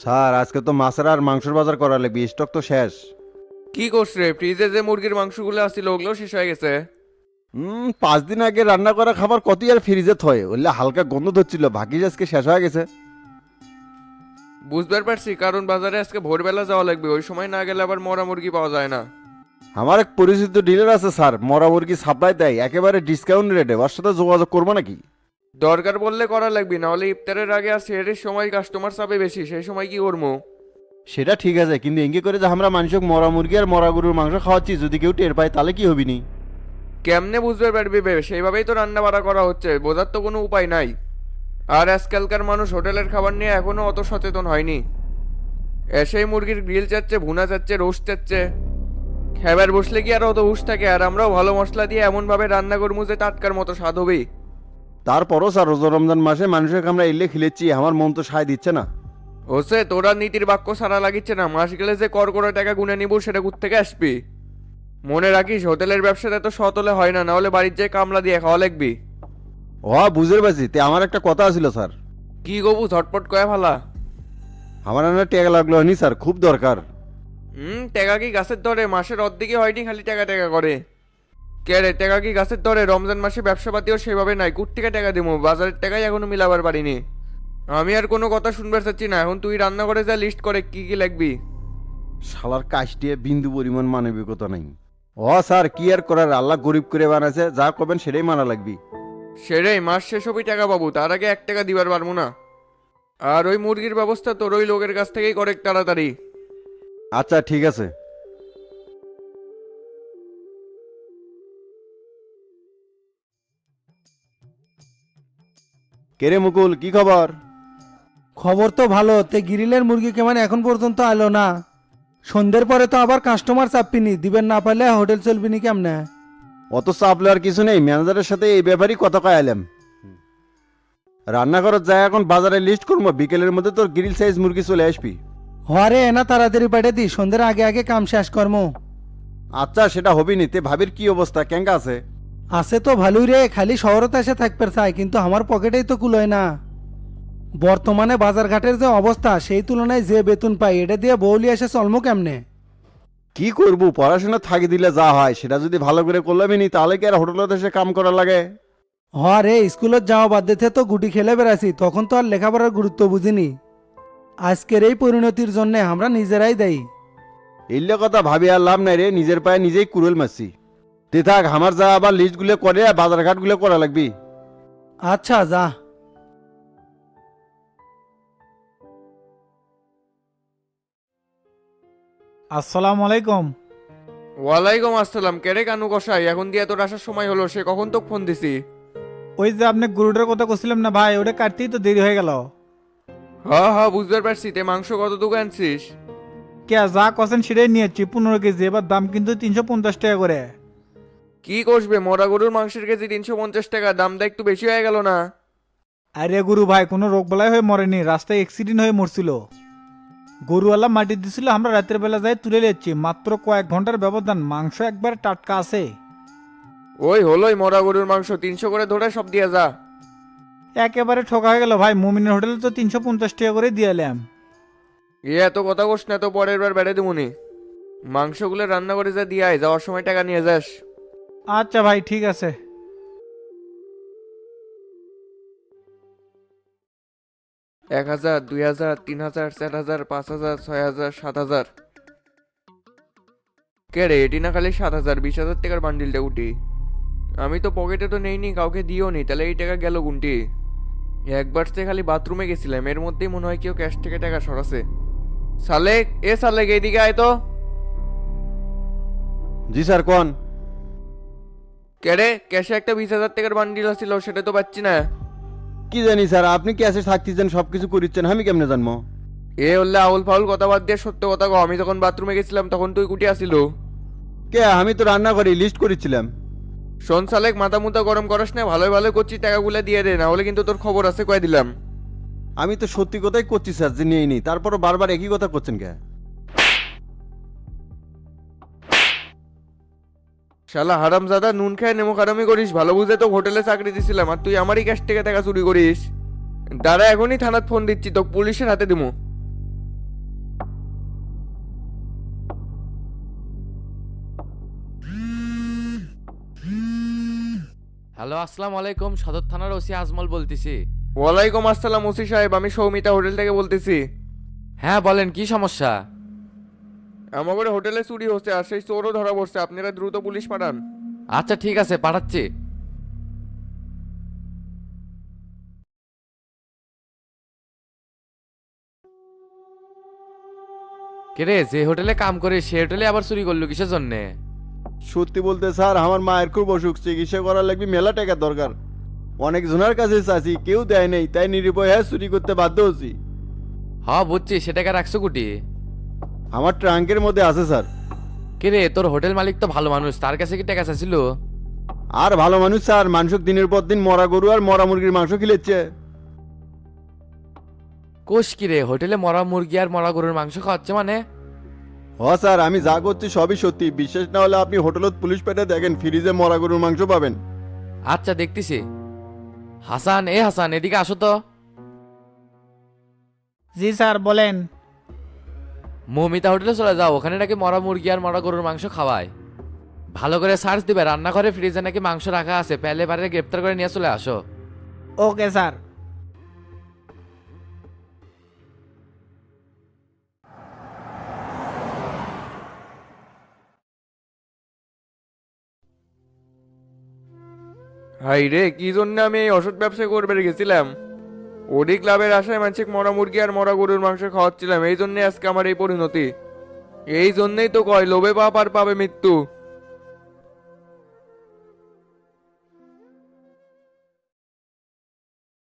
Sir আজকে তো মাছের আর মাংসের বাজার করা লাগবে, স্টক তো শেষ। কি করছ রে? ফ্রিজে যে মুরগির মাংসগুলো আসছিল ওগুলো শেষ হয়ে গেছে। 5 দিন আগে রান্না করা খাবার কতই আর ফ্রিজে থয়, ওইলে হালকা গন্ধ ধরছিল, ভাগ্যিস আজকে শেষ হয়ে গেছে। বুঝতে পারছি, কারণ বাজারে আজকে ভোরবেলা যাওয়া লাগবে, ওই সময় না গেলে আবার মরা মুরগি পাওয়া যায় না। আমার এক পরিচিত ডিলার আছে স্যার, মরা মুরগি সাপ্লাই দেয় একেবারে ডিসকাউন্ট রেটে, ওর সাথে যোগাযোগ করবো নাকি? দরকার বললে করা লাগবে, না হলে ইফতারের আগে আর সেহরির সময় কাস্টমার চাপে বেশি, সেই সময় কি করবো? সেটা ঠিক আছে, কিন্তু এঙ্গে করে যে আমরা মানুষকে মরা মুরগি আর মরা গরুর মাংস খাওয়াচ্ছি, যদি কেউ টের পায় তাহলে কি হবিনি? কেমনে বুঝতে পারবি বে? সেইভাবেই তো রান্না বাড়া করা হচ্ছে, বোঝার তো কোনো উপায় নাই। আর আজকালকার মানুষ হোটেলের খাবার নিয়ে এখনো অত সচেতন হয়নি। এসেই মুরগির গ্রিল চাচ্ছে, ভুনা চাচ্ছে, রোস্ট চাচ্ছে। খাবার বসলে কি আর অত হুঁশ থাকে? আর আমরাও ভালো মশলা দিয়ে এমনভাবে রান্না করবো যে টাটকার মতো স্বাদ হবেই। তারপরও স্যার রোজা রমজান মাসে মানুষকে আমরা এলে খিলেচ্ছি, আমার মন তো সায় দিচ্ছে না। হোসে তোরা নীতির বাক্য সারা লাগিচ্ছে না, মাস গেলে যে কর করে টাকা গুনে নিব সেটা থেকে আসবি। মনে রাখিস, হোটেলের ব্যবসাতে তো সৎ হলে হয় না, না হলে বাড়ির যে কামলা দিয়ে খাওয়া লাগবি। ও বুঝতে পারছি, তে আমার একটা কথা ছিল স্যার। কি গবু ঝটপট কয়া ফালা। আমার না টেকা লাগলো নি স্যার, খুব দরকার। টাকা কি গাছের ধরে? মাসের অর্ধেকই হয়নি, খালি টাকা টাকা করে। কে রে, টাকা কি গাছের ধরে? রমজান মাসে ব্যবসা পাতিও সেভাবে নাই, কুট থেকে টাকা দিব? বাজারের টাকাই এখনো মিলাবার পারিনি। আমি আর কোনো কথা শুনবার চাচ্ছি না, এখন তুই রান্না করে যা লিস্ট করে কি কি লাগবি। শালার কাজটিয়ে বিন্দু পরিমাণ মানবিকতা নাই। ও স্যার কি আর করার, আল্লাহ গরিব করে বানাইছে, যা করবেন সেটাই মানা লাগবি। সেটাই, মাস শেষ হবি টাকা পাবো, তার আগে 1 টাকা দিবার পারবো না। আর ওই মুরগির ব্যবস্থা তোর ওই লোকের কাছ থেকেই করে তাড়াতাড়ি। আচ্ছা ঠিক আছে। কেরে মুকুল, কি খবর? খবর তো ভালো, তে গ্রিলের মুরগি কেমন এখন পর্যন্ত আলো না? সন্ধ্যের পরে তো আবার কাস্টমার চাপিনি, দিবেন না পারলে হোটেল চলবিনি কেমনে? অত চাপ আর কিছু নেই, ম্যানেজারের সাথে এই ব্যাপারই কথা কয়ে এলাম। রান্না করার যায় এখন বাজারে লিস্ট করবো, বিকেলের মধ্যে তোর গ্রিল সাইজ মুরগি চলে আসবি। হরে এনা তাড়াতাড়ি পাঠিয়ে দি, সন্ধ্যের আগে আগে কাম শেষ কর্ম। আচ্ছা সেটা হবি নি, তে ভাবির কি অবস্থা, কেঙ্কা আছে? আছে তো ভালোই রে, খালি শহরতে এসে থাকতে চাই, কিন্তু আমার পকেটেই তো কুলোয় না। বর্তমানে বাজারঘাটের যে অবস্থা, সেই তুলনায় যে বেতন পাই এটা দিয়ে বউলি এসে চলমো কেমনে? কি করবো, পড়াশোনা থাকি দিলে যা হয়, সেটা যদি ভালো করে করলামই নি তাহলে কি আর হোটেলত এসে কাম করা লাগে? হরে স্কুলত যাওয়া বাদ দিতে তো গুটি খেলে বেড়াছি, তখন তো আর লেখাপড়ার গুরুত্ব বুঝিনি। আজকের এই পরিণতির জন্য আমরা নিজেরাই দায়ী। এইলে কথা ভাবি আর লাভ নাই রে, নিজের পায়ে নিজেই কুড়েল মারছি। তে থাক, আমার যা আবার লিস্ট গুলো করে বাজার ঘাট গুলো করা লাগবি। আচ্ছা যা। আসসালামু আলাইকুম। ওয়ালাইকুম আসসালাম। কেরে কানু কষাই, এখন দিয়ে তোর আসার সময় হলো, সে কখন তো ফোন দিছি। ওই যে আপনি গরুটার কথা করছিলাম না ভাই, ওটা কাটতেই তো দেরি হয়ে গেল। হ্যাঁ হ্যাঁ বুঝতে পারছি। তে মাংস কতটুকু আনছিস? কে যা কছেন সেটাই নিয়েছি, 15 কেজি, এবার দাম কিন্তু 350 টাকা করে। কি করবে, মরা গরুর মাংসের কেজি 350 টাকা? দামটা একটু বেশি হয়ে গেল না? আরে গরু ভাই কোনো রোগ বালাই হয়ে মরেনি, রাস্তায় অ্যাক্সিডেন্ট হয়ে মরছিল। গরুওয়ালা মাটি দিছিল, আমরা রাতের বেলা যাই তুলে নিচ্ছি, মাত্র কয়েক ঘন্টার ব্যবধান, মাংস একবার টাটকা আছে। ওই হলোই, মরা গরুর মাংস 300 করে ধরে সব দিয়ে যা। একেবারে ঠকা হয়ে গেল ভাই, মুমিনের হোটেলে তো 350 টাকা করে দিয়ে এলাম। এত কথা কোস না তো, পরের বার বেড়ে দেবুনি। মাংসগুলো রান্না করে যা দিয়ে আয়, যাওয়ার সময় টাকা নিয়ে যাস। আচ্ছা ভাই ঠিক আছে। 1,000, 2,000, 3,000, 4,000, 5,000, 6,000, 7,000। কে রে, এটি না খালি 7,000, 20,000 টাকার বান্ডিলটা উঠি। আমি তো পকেটে তো নেইনি, কাউকে দিও নি, তাহলে এই টাকা গেল গুনটি। একবার সে খালি বাথরুমে গেছিলাম, এর মধ্যেই মনে হয় কেউ ক্যাশ থেকে টাকা সরাছে। সালেক, এ সালেক, এইদিকে আয় তো। জি স্যার কোন? কে রে, ক্যাশে একটা 20,000 টাকার বান্ডিল আছিল, সেটা তো পাচ্ছি না। কি জানি স্যার, আপনি কি আছে থাকতেছেন, সবকিছু করিচ্ছেন, আমি কেমনে জানবো? এ হল্লে আউল ফাউল কথা বাদ দিয়ে সত্য কথা কও, আমি যখন বাথরুমে গেছিলাম তখন তুই কুটি আসিল। কে, আমি তো রান্না করি, লিস্ট করেছিলাম। শোন সালেক, মাথা মুথা গরম করস না, ভালোই ভালো করছি, টাকাগুলো দিয়ে দে, না হলে কিন্তু তোর খবর আছে কয়ে দিলাম। আমি তো সত্যি কথাই করছি স্যার, যে নিয়ে নি, তারপরও বারবার একই কথা করছেন কে? শালা হারামজাদা, নুন খায় নেমো খারামি করিস, ভালো বুঝে তো হোটেলে চাকরি দিছিলাম, আর তুই আমারই ক্যাশ থেকে টাকা চুরি করিস। দাঁড়া, এখনই থানাত ফোন দিচ্ছি, তো পুলিশের হাতে দিমু। হ্যালো, আসসালামু আলাইকুম। সদর থানার ওসি আজমল বলতেছি। ওয়ালাইকুম আসসালাম ওসি সাহেব, আমি সৌমিতা হোটেল থেকে বলতেছি। হ্যাঁ বলেন, কি সমস্যা? আমাদের হোটেলে চুরি হচ্ছে আর সেই চোরও ধরা পড়ছে, আপনারা দ্রুত পুলিশ পাঠান। আচ্ছা ঠিক আছে, পাঠাচ্ছি। রে, যে হোটেলে কাম করে সে হোটেলে আবার চুরি করলো কিসের জন্যে? সত্যি বলতে স্যার, আমার মায়ের খুব অসুখ, চিকিৎসা করার লাগবে, মেলা টাকা দরকার। অনেক জনের কাছে চাচ্ছি, কেউ দেয় নেই, তাই নিরুপায় হয়ে চুরি করতে বাধ্য হচ্ছি। হ্যাঁ বুঝছি, সেটাকে রাখছো কুটি? আমার ট্রাঙ্কের মধ্যে আছে স্যার। রে, তোর হোটেল মালিক তো ভালো মানুষ, তার কাছে কি টাকা চাইছিল? আর ভালো মানুষ স্যার, মাংস দিনের পর দিন মরা গরু আর মরা মুরগির মাংস খিলেচ্ছে। কোষ রে, হোটেলে মরা মুরগি আর মরা গরুর মাংস খাওয়াচ্ছে মানে? হ স্যার, আমি যা করছি সবই সত্যি, বিশ্বাস না হলে আপনি হোটেলত পুলিশ পেটে দেখেন, ফ্রিজে মরা গরুর মাংস পাবেন। আচ্ছা দেখতেছি। হাসান, হাসান এদিকে আসো তো। জি স্যার বলেন। মৌমিতা হোটেলে চলে যাও, ওখানে নাকি মরা মুরগি আর মরা গরুর মাংস খাওয়ায়। ভালো করে সার্চ দিবে, রান্নাঘরে ফ্রিজে নাকি মাংস রাখা আছে, পেলে পারে গ্রেপ্তার করে নিয়ে চলে আসো। Okay sir. হাই রে, কি জন্য আমি এই অসৎ ব্যবসা করবে গেছিলাম? অধিক লাভের আশায় মানসিক মরা মুরগি আর মরা গরুর মাংস খাওয়াচ্ছিলাম, এই জন্য আজকে আমার এই পরিণতি। এই জন্যই তো কয় লোভে পাপ আর পাবে মৃত্যু।